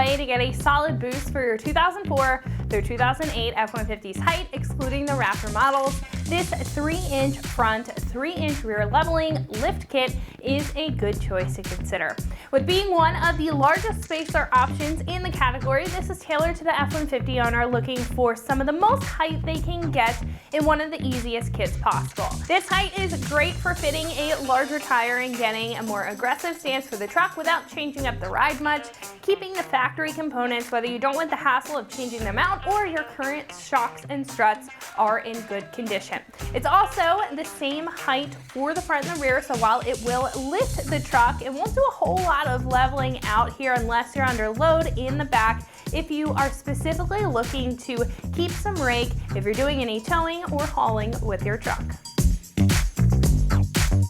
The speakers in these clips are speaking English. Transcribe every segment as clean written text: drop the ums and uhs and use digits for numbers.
way to get a solid boost for your 2004 through 2008 F-150's height, excluding the Raptor models. This 3-inch front, 3-inch rear leveling lift kit is a good choice to consider. With being one of the largest spacer options in the category, this is tailored to the F-150 owner looking for some of the most height they can get in one of the easiest kits possible. This height is great for fitting a larger tire and getting a more aggressive stance for the truck without changing up the ride much, keeping the factory components whether you don't want the hassle of changing them out or your current shocks and struts are in good condition. It's also the same height for the front and the rear, so while it will lift the truck, it won't do a whole lot of leveling out here unless you're under load in the back if you are specifically looking to keep some rake if you're doing any towing or hauling with your truck.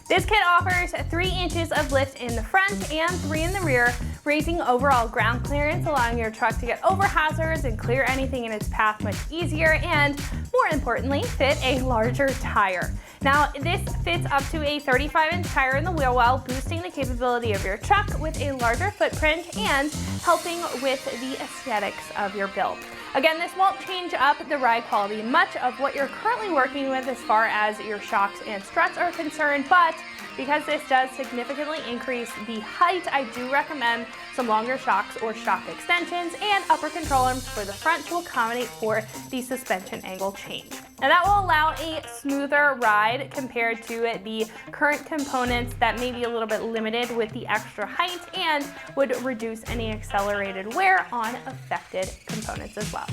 This kit offers 3 inches of lift in the front and 3 in the rear, raising overall ground clearance, allowing your truck to get over hazards and clear anything in its path much easier, and more importantly, fit a larger tire. Now, this fits up to a 35-inch tire in the wheel well, boosting the capability of your truck with a larger footprint and helping with the aesthetics of your build. Again, this won't change up the ride quality much of what you're currently working with as far as your shocks and struts are concerned, but because this does significantly increase the height, I do recommend some longer shocks or shock extensions and upper control arms for the front to accommodate for the suspension angle change. And that will allow a smoother ride compared to the current components that may be a little bit limited with the extra height and would reduce any accelerated wear on affected components as well.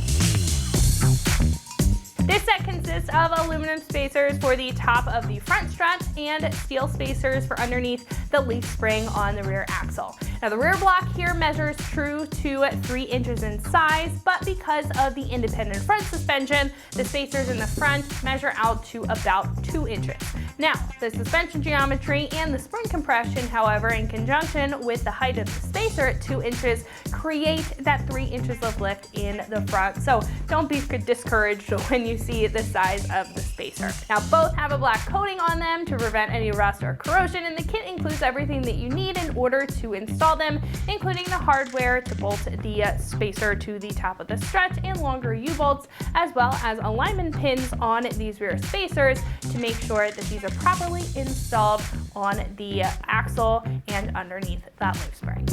This set consists of aluminum spacers for the top of the front strut and steel spacers for underneath the leaf spring on the rear axle. Now the rear block here measures true to 3 inches in size, but because of the independent front suspension, the spacers in the front measure out to about 2 inches. Now, the suspension geometry and the spring compression, however, in conjunction with the height of the spacer at 2 inches, create that 3 inches of lift in the front. So don't be discouraged when you see the size of the spacer. Now, both have a black coating on them to prevent any rust or corrosion, and the kit includes everything that you need in order to install them, including the hardware to bolt the spacer to the top of the strut and longer U-bolts, as well as alignment pins on these rear spacers to make sure that these are properly installed on the axle and underneath that leaf spring.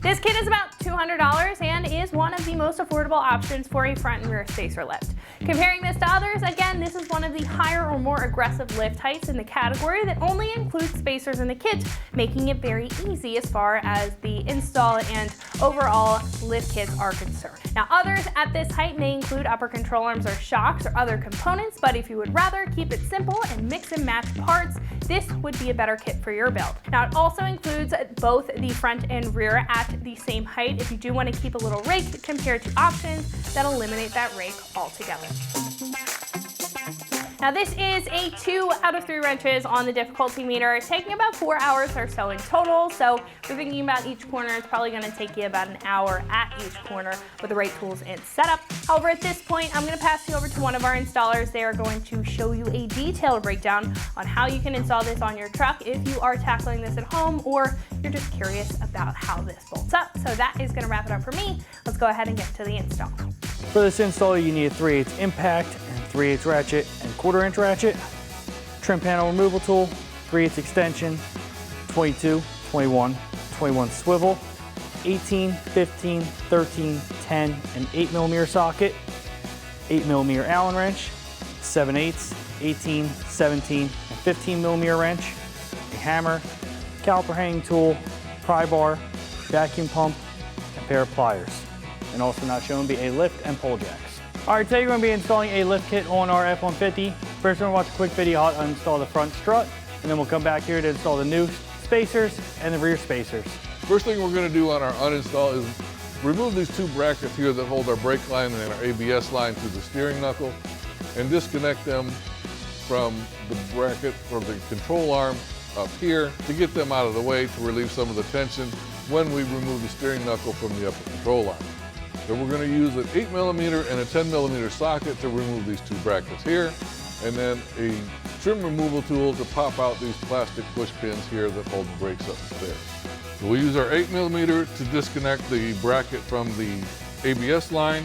This kit is about $200 and is one of the most affordable options for a front and rear spacer lift. Comparing this to others, again, this is one of the higher or more aggressive lift heights in the category that only includes spacers in the kit, making it very easy as far as the install and overall lift kits are concerned. Now, others at this height may include upper control arms or shocks or other components, but if you would rather keep it simple and mix and match parts, this would be a better kit for your build. Now, it also includes both the front and rear at the same height if you do want to keep a little rake compared to options that eliminate that rake altogether. Now this is a 2 out of 3 wrenches on the difficulty meter, taking about 4 hours or so in total. So if you're thinking about each corner, it's probably going to take you about an hour at each corner with the right tools and setup. However, at this point, I'm going to pass you over to one of our installers. They are going to show you a detailed breakdown on how you can install this on your truck if you are tackling this at home or you're just curious about how this bolts up. So that is going to wrap it up for me. Let's go ahead and get to the install. For this install, you need a 3/8 impact and 3/8 ratchet and 1/4 inch ratchet, trim panel removal tool, 3/8 extension, 22, 21, 21 swivel, 18, 15, 13, 10, and 8mm socket, 8mm Allen wrench, 7/8, 18, 17, and 15mm wrench, a hammer, caliper hanging tool, pry bar, vacuum pump, and a pair of pliers. And also not shown be a lift and pole jacks. All right, today we're going to be installing a lift kit on our F-150. First, we're going to watch a quick video how to install the front strut, and then we'll come back here to install the new spacers and the rear spacers. First thing we're going to do on our uninstall is remove these 2 brackets here that hold our brake line and our ABS line to the steering knuckle, and disconnect them from the bracket or the control arm up here to get them out of the way to relieve some of the tension when we remove the steering knuckle from the upper control arm. So we're going to use an 8mm and a 10mm socket to remove these 2 brackets here, and then a trim removal tool to pop out these plastic push pins here that hold the brakes up the stairs. So we'll use our 8mm to disconnect the bracket from the ABS line.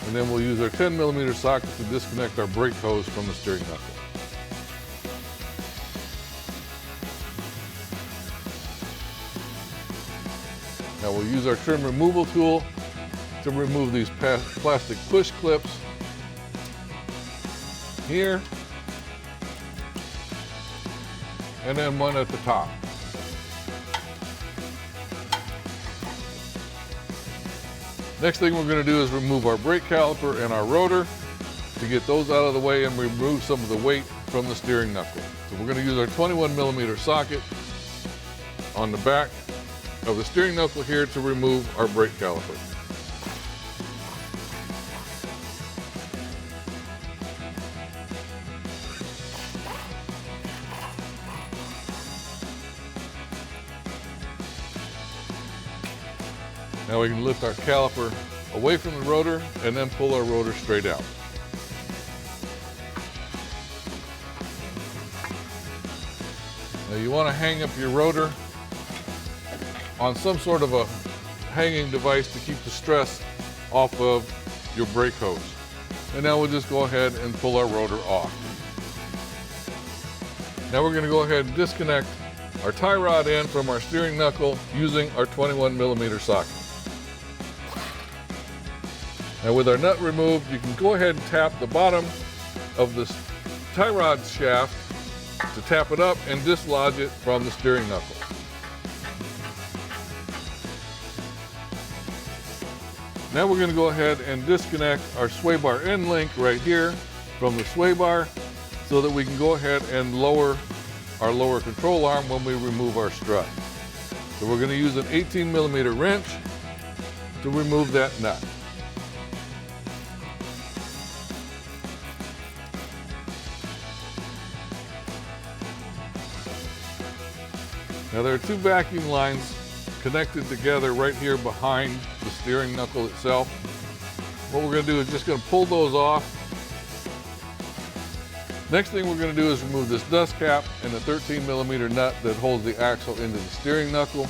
And then we'll use our 10mm socket to disconnect our brake hose from the steering knuckle. Now we'll use our trim removal tool to remove these plastic push clips here, and then one at the top. Next thing we're going to do is remove our brake caliper and our rotor to get those out of the way and remove some of the weight from the steering knuckle. So we're going to use our 21mm socket on the back of the steering knuckle here to remove our brake caliper. Now we can lift our caliper away from the rotor and then pull our rotor straight out. Now you want to hang up your rotor on some sort of a hanging device to keep the stress off of your brake hose. And now we'll just go ahead and pull our rotor off. Now we're going to go ahead and disconnect our tie rod end from our steering knuckle using our 21mm socket. Now with our nut removed, you can go ahead and tap the bottom of this tie rod shaft to tap it up and dislodge it from the steering knuckle. Now we're going to go ahead and disconnect our sway bar end link right here from the sway bar so that we can go ahead and lower our lower control arm when we remove our strut. So we're going to use an 18mm wrench to remove that nut. Now there are two vacuum lines connected together right here behind the steering knuckle itself. What we're going to do is just going to pull those off. Next thing we're going to do is remove this dust cap and the 13mm nut that holds the axle into the steering knuckle.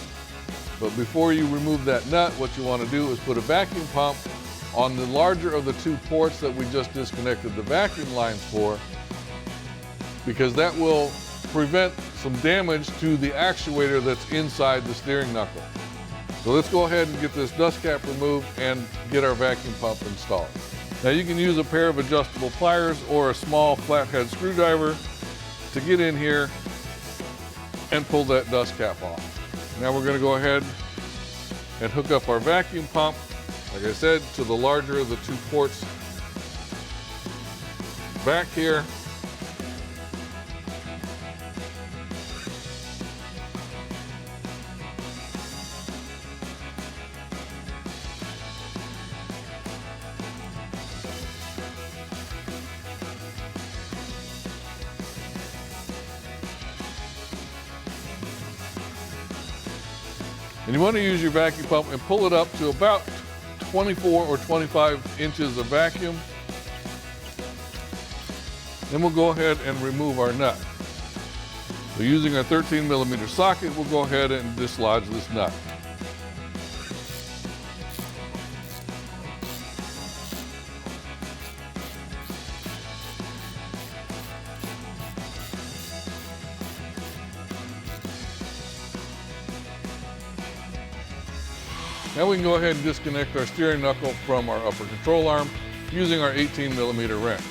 But before you remove that nut, what you want to do is put a vacuum pump on the larger of the two ports that we just disconnected the vacuum lines for, because that will prevent some damage to the actuator that's inside the steering knuckle. So let's go ahead and get this dust cap removed and get our vacuum pump installed. Now you can use a pair of adjustable pliers or a small flathead screwdriver to get in here and pull that dust cap off. Now we're going to go ahead and hook up our vacuum pump, like I said, to the larger of the two ports back here. And you want to use your vacuum pump and pull it up to about 24 or 25 inches of vacuum. Then we'll go ahead and remove our nut. So using our 13mm socket, we'll go ahead and dislodge this nut. Now we can go ahead and disconnect our steering knuckle from our upper control arm using our 18mm wrench.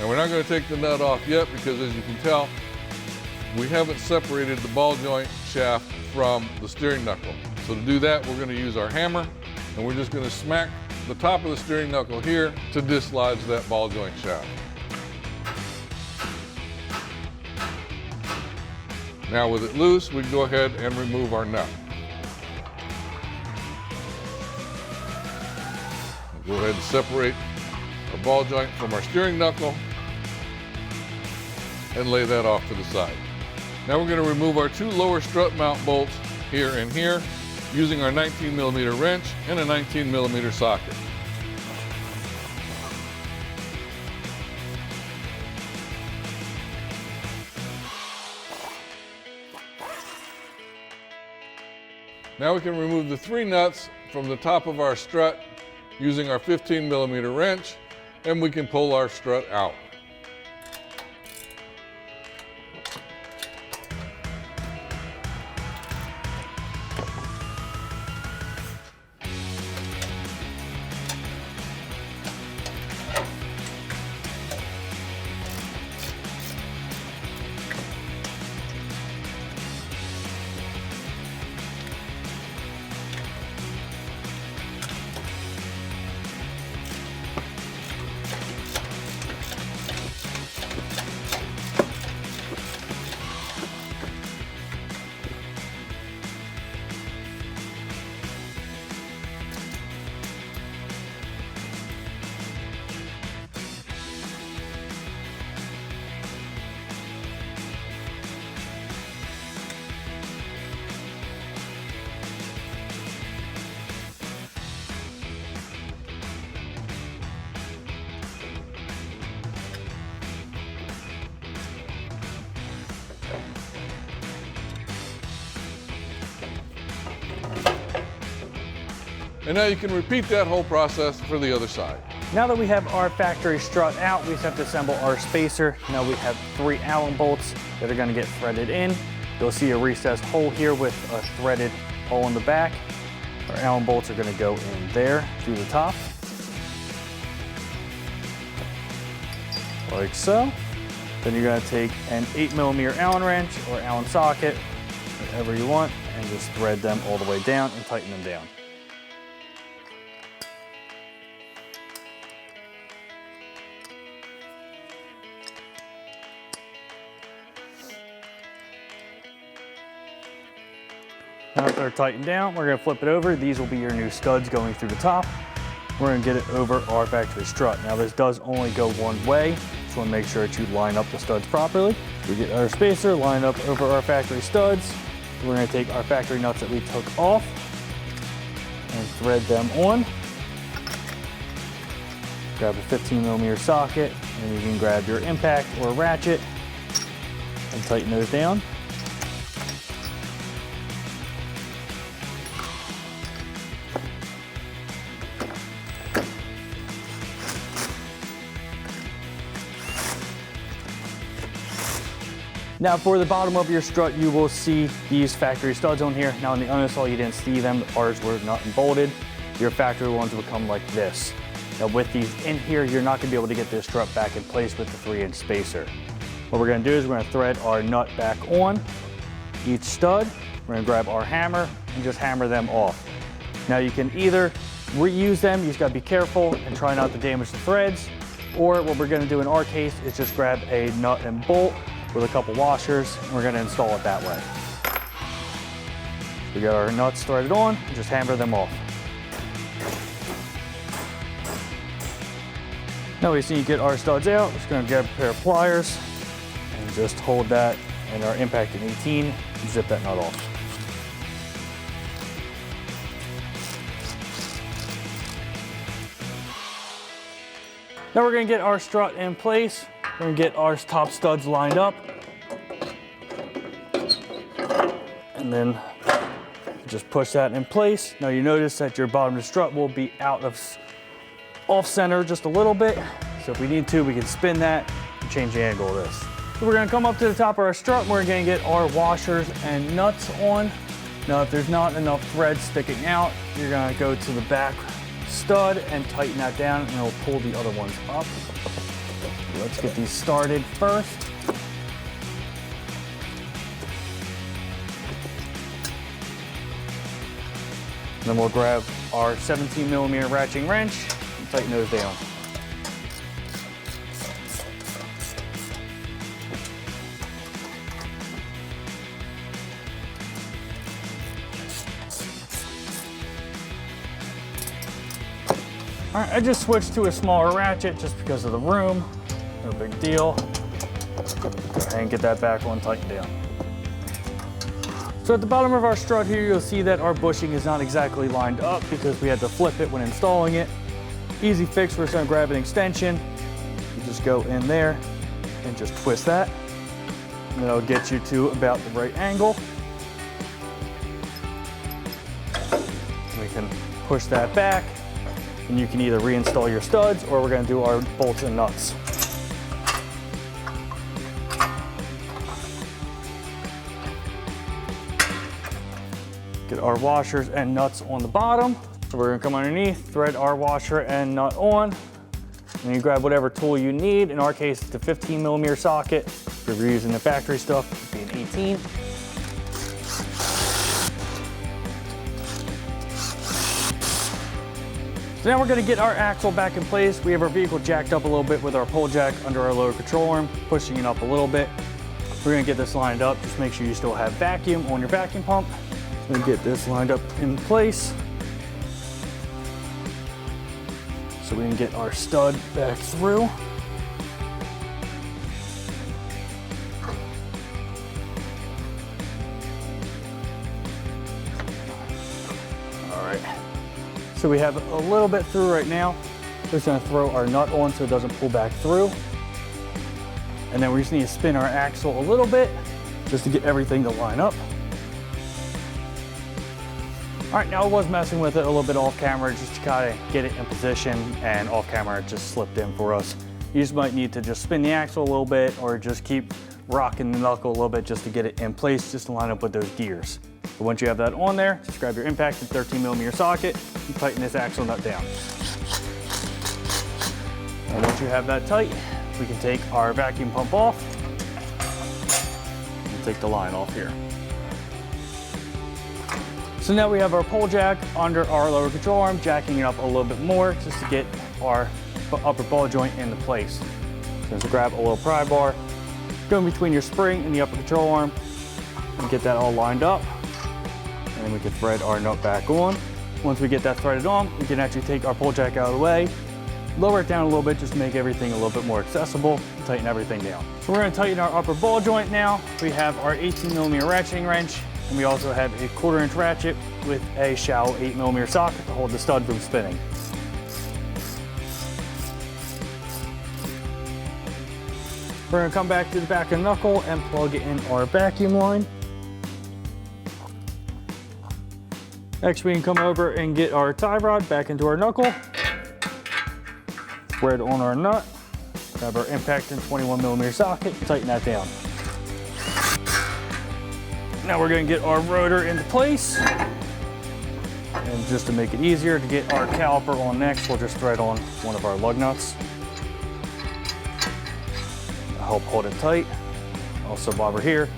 Now we're not going to take the nut off yet because, as you can tell, we haven't separated the ball joint shaft from the steering knuckle. So to do that, we're going to use our hammer, and we're just going to smack the top of the steering knuckle here to dislodge that ball joint shaft. Now with it loose, we can go ahead and remove our nut. We'll go ahead and separate our ball joint from our steering knuckle and lay that off to the side. Now we're going to remove our two lower strut mount bolts here and here using our 19mm wrench and a 19mm socket. Now we can remove the 3 nuts from the top of our strut using our 15mm wrench, and we can pull our strut out. And now you can repeat that whole process for the other side. Now that we have our factory strut out, we just have to assemble our spacer. Now we have 3 Allen bolts that are gonna get threaded in. You'll see a recessed hole here with a threaded hole in the back. Our Allen bolts are gonna go in there through the top. Like so. Then you're gonna take an 8mm Allen wrench or Allen socket, whatever you want, and just thread them all the way down and tighten them down. Now that they're tightened down, we're gonna flip it over. These will be your new studs going through the top. We're gonna get it over our factory strut. Now this does only go one way. Just wanna make sure that you line up the studs properly. We get our spacer lined up over our factory studs. We're gonna take our factory nuts that we took off and thread them on. Grab a 15mm socket, and you can grab your impact or ratchet and tighten those down. Now for the bottom of your strut, you will see these factory studs on here. Now in the uninstall, you didn't see them. Ours were nut and bolted. Your factory ones will come like this. Now with these in here, you're not gonna be able to get this strut back in place with the 3-inch spacer. What we're gonna do is we're gonna thread our nut back on each stud. We're gonna grab our hammer and just hammer them off. Now you can either reuse them, you just gotta be careful and try not to damage the threads, or what we're gonna do in our case is just grab a nut and bolt with a couple washers, and we're gonna install it that way. We got our nuts threaded on, and just hammer them off. Now we see you get our studs out, just gonna grab a pair of pliers and just hold that in our impact in 18 and zip that nut off. Now we're gonna get our strut in place. We're gonna get our top studs lined up. And then just push that in place. Now you notice that your bottom of the strut will be off center just a little bit. So if we need to, we can spin that and change the angle of this. So we're gonna come up to the top of our strut and we're gonna get our washers and nuts on. Now if there's not enough thread sticking out, you're gonna go to the back stud and tighten that down, and it'll pull the other ones up. Let's get these started first. Then we'll grab our 17mm ratcheting wrench and tighten those down. All right, I just switched to a smaller ratchet just because of the room. No big deal. Go ahead and get that back one tightened down. So at the bottom of our strut here, you'll see that our bushing is not exactly lined up because we had to flip it when installing it. Easy fix, we're just gonna grab an extension. You just go in there and just twist that. And that'll get you to about the right angle. We can push that back and you can either reinstall your studs or we're gonna do our bolts and nuts. Get our washers and nuts on the bottom. So we're gonna come underneath, thread our washer and nut on. And you grab whatever tool you need. In our case, it's a 15mm socket. If you're using the factory stuff, it'd be an 18. So now we're gonna get our axle back in place. We have our vehicle jacked up a little bit with our pull jack under our lower control arm, pushing it up a little bit. We're gonna get this lined up. Just make sure you still have vacuum on your vacuum pump. I'm gonna get this lined up in place so we can get our stud back through. All right, so we have a little bit through right now. We're just gonna throw our nut on so it doesn't pull back through. And then we just need to spin our axle a little bit just to get everything to line up. All right, now I was messing with it a little bit off camera just to kind of get it in position, and off camera it just slipped in for us. You just might need to just spin the axle a little bit or just keep rocking the knuckle a little bit just to get it in place, just to line up with those gears. But once you have that on there, just grab your impact and 13mm socket and tighten this axle nut down. And once you have that tight, we can take our vacuum pump off and take the line off here. So now we have our pull jack under our lower control arm, jacking it up a little bit more just to get our upper ball joint into place. So just grab a little pry bar, go in between your spring and the upper control arm, and get that all lined up. And then we can thread our nut back on. Once we get that threaded on, we can actually take our pull jack out of the way, lower it down a little bit just to make everything a little bit more accessible, and tighten everything down. So we're gonna tighten our upper ball joint now. We have our 18mm ratcheting wrench, and we also have a 1/4" ratchet with a shallow 8mm socket to hold the stud from spinning. We're gonna come back to the back of the knuckle and plug in our vacuum line. Next, we can come over and get our tie rod back into our knuckle, thread on our nut, grab our impact and 21mm socket, tighten that down. Now we're gonna get our rotor into place. And just to make it easier to get our caliper on next, we'll just thread on one of our lug nuts. Help hold it tight. Also, while we're here,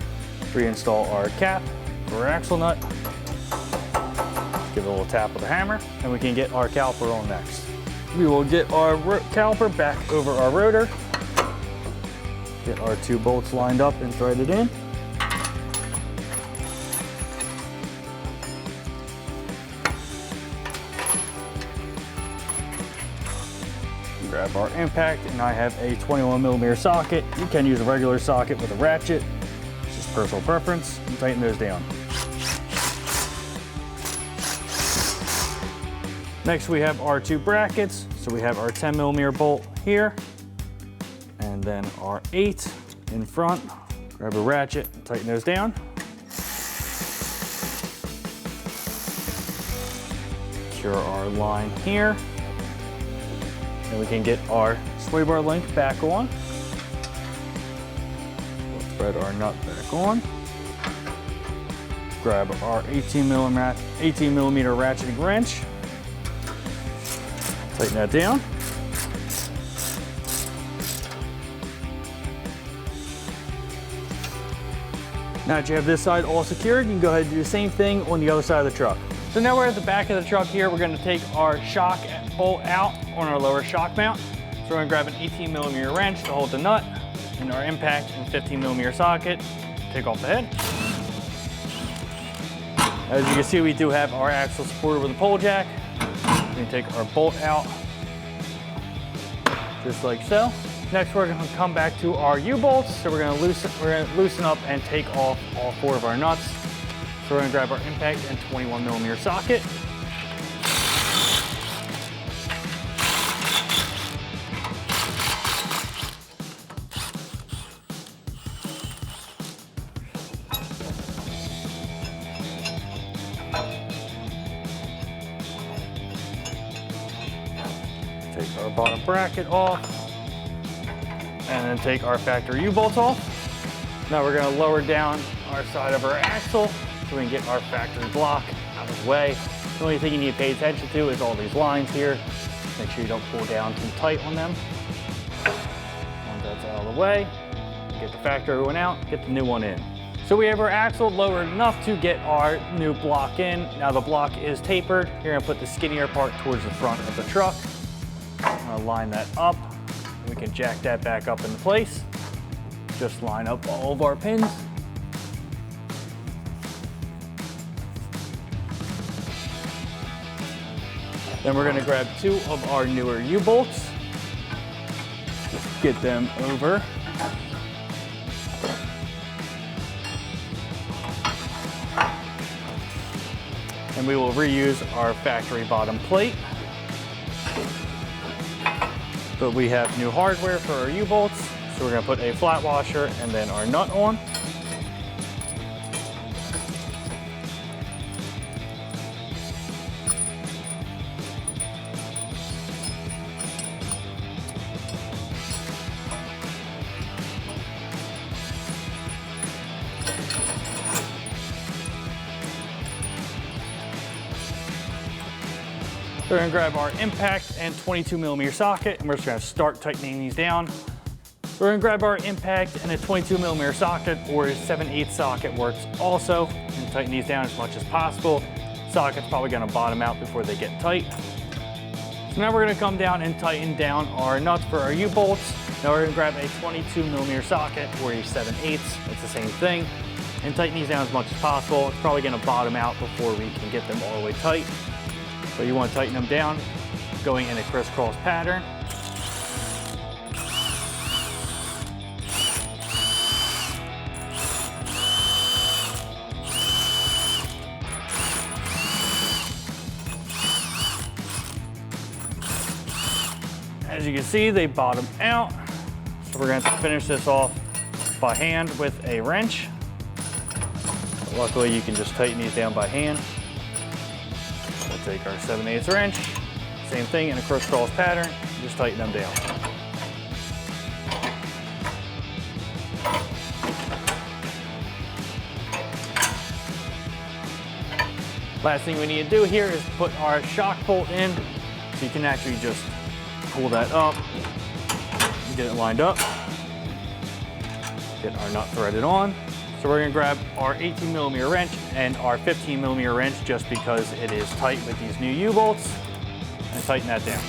reinstall our cap for our axle nut. Give it a little tap with a hammer, and we can get our caliper on next. We will get our caliper back over our rotor. Get our 2 bolts lined up and threaded in. Grab our impact, and I have a 21mm socket. You can use a regular socket with a ratchet. It's just personal preference. And tighten those down. Next, we have our 2 brackets. So we have our 10mm bolt here, and then our 8 in front. Grab a ratchet and tighten those down. Secure our line here. And we can get our sway bar link back on. We'll thread our nut back on. Grab our 18mm ratcheting wrench. Tighten that down. Now that you have this side all secured, you can go ahead and do the same thing on the other side of the truck. So now we're at the back of the truck here. We're gonna take our shock bolt out on our lower shock mount. So we're gonna grab an 18mm wrench to hold the nut, and our impact and 15mm socket. Take off the head. As you can see, we do have our axle supported with a pull jack. We can take our bolt out, just like so. Next, we're gonna come back to our U-bolts. So we're gonna loosen up and take off all 4 of our nuts. So we're gonna grab our impact and 21mm socket. Take our bottom bracket off, and then take our factory U-bolts off. Now we're gonna lower down our side of our axle so we can get our factory block out of the way. The only thing you need to pay attention to is all these lines here. Make sure you don't pull down too tight on them. Once that's out of the way, get the factory one out, get the new one in. So we have our axle lowered enough to get our new block in. Now the block is tapered. You're gonna put the skinnier part towards the front of the truck. I'm gonna line that up. We can jack that back up into place. Just line up all of our pins. Then we're gonna grab 2 of our newer U-bolts. Just get them over. And we will reuse our factory bottom plate. But we have new hardware for our U-bolts. So we're gonna put a flat washer and then our nut on. We're gonna grab our impact and 22mm socket, and we're just gonna start tightening these down. We're gonna grab our impact and a 22mm socket, or a 7/8 socket works also, and tighten these down as much as possible. Socket's probably gonna bottom out before they get tight. So now we're gonna come down and tighten down our nuts for our U-bolts. Now we're gonna grab a 22mm socket, or a 7/8, it's the same thing, and tighten these down as much as possible. It's probably gonna bottom out before we can get them all the way tight. So you wanna tighten them down, going in a crisscross pattern. As you can see, they bottom out. So we're going to finish this off by hand with a wrench. Luckily, you can just tighten these down by hand. We'll take our 7/8 wrench, same thing in a crisscross pattern, just tighten them down. Last thing we need to do here is put our shock bolt in, so you can actually just pull that up, get it lined up, get our nut threaded on. So we're gonna grab our 18mm wrench and our 15mm wrench just because it is tight with these new U-bolts, and tighten that down.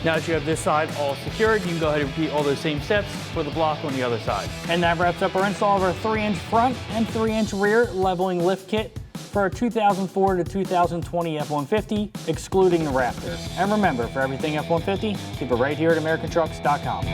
Now that you have this side all secured, you can go ahead and repeat all those same steps for the block on the other side. And that wraps up our install of our 3-inch front and 3-inch rear leveling lift kit for our 2004 to 2020 F-150, excluding the Raptor. And remember, for everything F-150, keep it right here at AmericanTrucks.com.